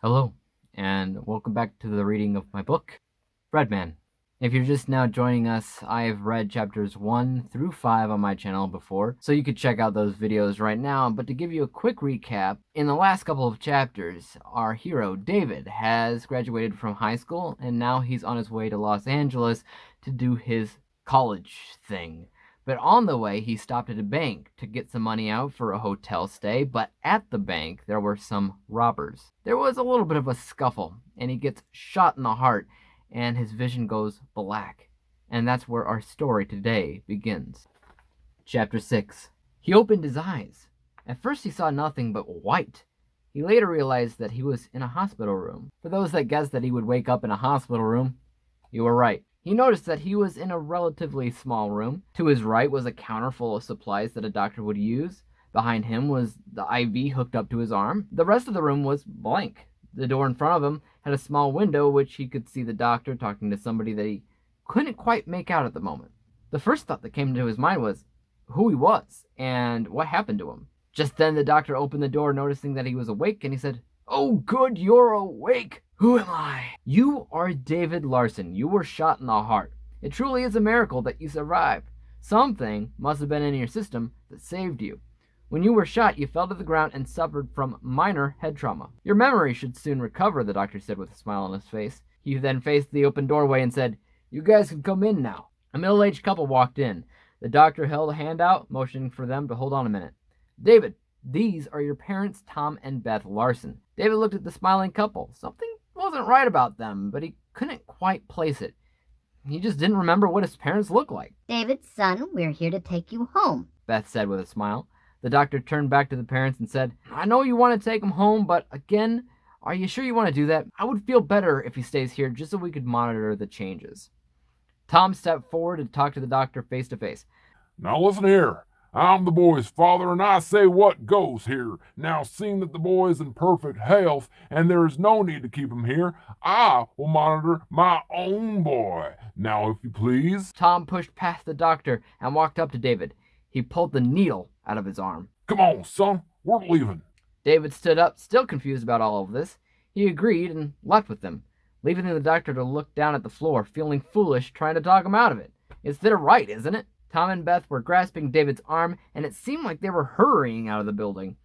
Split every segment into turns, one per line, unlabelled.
Hello, and welcome back to the reading of my book, Breadman. If you're just now joining us, I've read chapters 1 through 5 on my channel before, so you could check out those videos right now. But to give you a quick recap, in the last couple of chapters, our hero, David, has graduated from high school, and now he's on his way to Los Angeles to do his college thing. But on the way, he stopped at a bank to get some money out for a hotel stay, but at the bank, there were some robbers. There was a little bit of a scuffle, and he gets shot in the heart, and his vision goes black. And that's where our story today begins. Chapter 6. He opened his eyes. At first he saw nothing but white. He later realized that he was in a hospital room. For those that guessed that he would wake up in a hospital room, you were right. He noticed that he was in a relatively small room. To his right was a counter full of supplies that a doctor would use. Behind him was the IV hooked up to his arm. The rest of the room was blank. The door in front of him had a small window which he could see the doctor talking to somebody that he couldn't quite make out at the moment. The first thought that came into his mind was who he was and what happened to him. Just then the doctor opened the door, noticing that he was awake, and he said, "Oh, good, you're awake. Who am I?" "You are David Larson. You were shot in the heart. It truly is a miracle that you survived. Something must have been in your system that saved you. When you were shot, you fell to the ground and suffered from minor head trauma. Your memory should soon recover," the doctor said with a smile on his face. He then faced the open doorway and said, "You guys can come in now." A middle-aged couple walked in. The doctor held a hand out, motioning for them to hold on a minute. "David, these are your parents, Tom and Beth Larson." David looked at the smiling couple. Something wasn't right about them, but he couldn't quite place it. He just didn't remember what his parents looked like.
"David's son, we're here to take you home,"
Beth said with a smile. The doctor turned back to the parents and said, "I know you want to take him home, but again, are you sure you want to do that? I would feel better if he stays here just so we could monitor the changes." Tom stepped forward and talked to the doctor face to face.
"Now listen here. I'm the boy's father, and I say what goes here. Now, seeing that the boy is in perfect health, and there is no need to keep him here, I will monitor my own boy. Now, if you please."
Tom pushed past the doctor and walked up to David. He pulled the needle out of his arm.
"Come on, son. We're leaving."
David stood up, still confused about all of this. He agreed and left with them, leaving the doctor to look down at the floor, feeling foolish, trying to talk him out of it. It's their right, isn't it? Tom and Beth were grasping David's arm, and it seemed like they were hurrying out of the building.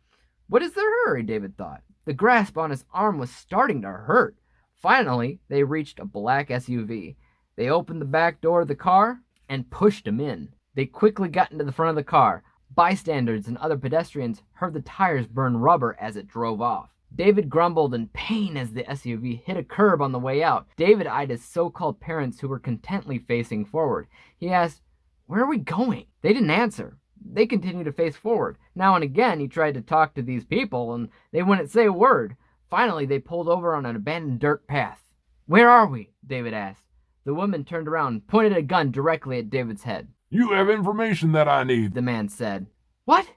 What is their hurry, David thought. The grasp on his arm was starting to hurt. Finally, they reached a black SUV. They opened the back door of the car and pushed him in. They quickly got into the front of the car. Bystanders and other pedestrians heard the tires burn rubber as it drove off. David grumbled in pain as the SUV hit a curb on the way out. David eyed his so-called parents who were contently facing forward. He asked, "Where are we going?" They didn't answer. They continued to face forward. Now and again, he tried to talk to these people, and they wouldn't say a word. Finally, they pulled over on an abandoned dirt path. "Where are we?" David asked. The woman turned around and pointed a gun directly at David's head.
"You have information that I need,"
the man said. "What?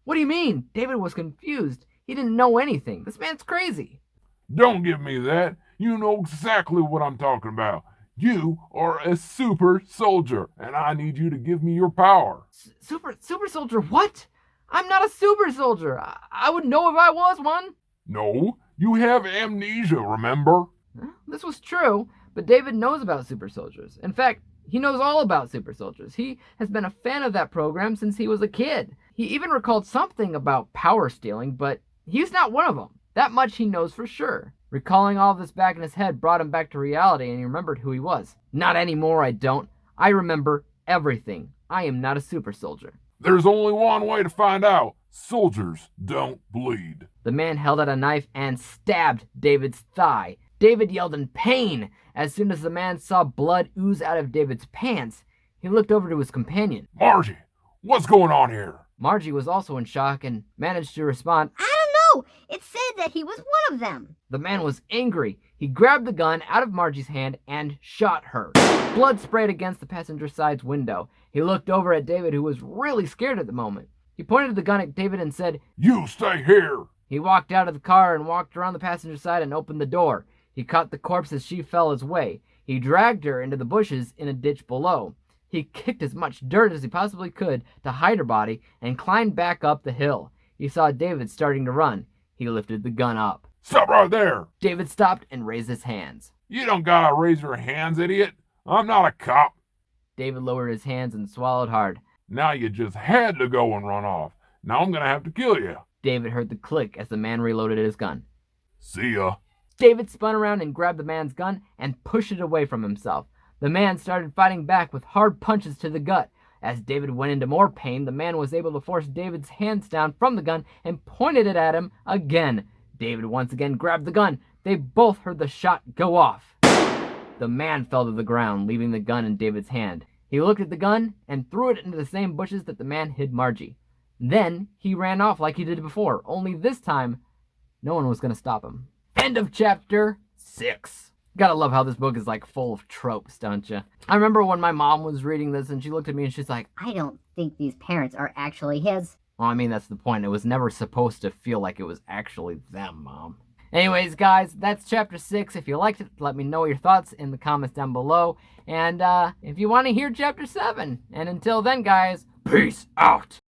What do you mean?" David was confused. He didn't know anything. This man's crazy.
"Don't give me that. You know exactly what I'm talking about. You are a super soldier, and I need you to give me your power."
Super soldier? What? I'm not a super soldier. I would know if I was one.
"No, you have amnesia, remember?"
This was true, but David knows about super soldiers. In fact, he knows all about super soldiers. He has been a fan of that program since he was a kid. He even recalled something about power stealing, but he's not one of them. That much he knows for sure. Recalling all of this back in his head brought him back to reality, and he remembered who he was. "Not anymore, I don't. I remember everything. I am not a super soldier."
"There's only one way to find out. Soldiers don't bleed."
The man held out a knife and stabbed David's thigh. David yelled in pain. As soon as the man saw blood ooze out of David's pants, he looked over to his companion.
"Margie, what's going on here?"
Margie was also in shock and managed to respond,
"I don't know. It said that he was one of them."
The man was angry. He grabbed the gun out of Margie's hand and shot her. Blood sprayed against the passenger side's window. He looked over at David, who was really scared at the moment. He pointed the gun at David and said,
"You stay here."
He walked out of the car and walked around the passenger side and opened the door. He caught the corpse as she fell his way. He dragged her into the bushes in a ditch below. He kicked as much dirt as he possibly could to hide her body and climbed back up the hill. He saw David starting to run. He lifted the gun up.
Stop right there!
David stopped and raised his hands.
You don't gotta raise your hands, idiot. I'm not a cop.
David lowered his hands and swallowed hard.
Now you just had to go and run off. Now I'm gonna have to kill you.
David heard the click as the man reloaded his gun.
See ya.
David spun around and grabbed the man's gun and pushed it away from himself. The man started fighting back with hard punches to the gut. As David went into more pain, the man was able to force David's hands down from the gun and pointed it at him again. David once again grabbed the gun. They both heard the shot go off. The man fell to the ground, leaving the gun in David's hand. He looked at the gun and threw it into the same bushes that the man hid Margie. Then he ran off like he did before, only this time, no one was going to stop him. End of chapter 6. Gotta love how this book is like full of tropes, don't you? I remember when my mom was reading this and she looked at me and she's like,
I don't think these parents are actually his.
well, I mean, that's the point. It was never supposed to feel like it was actually them, Mom. Anyways, guys, that's chapter 6. If you liked it, let me know your thoughts in the comments down below. And if you want to hear chapter 7. And until then, guys, peace out.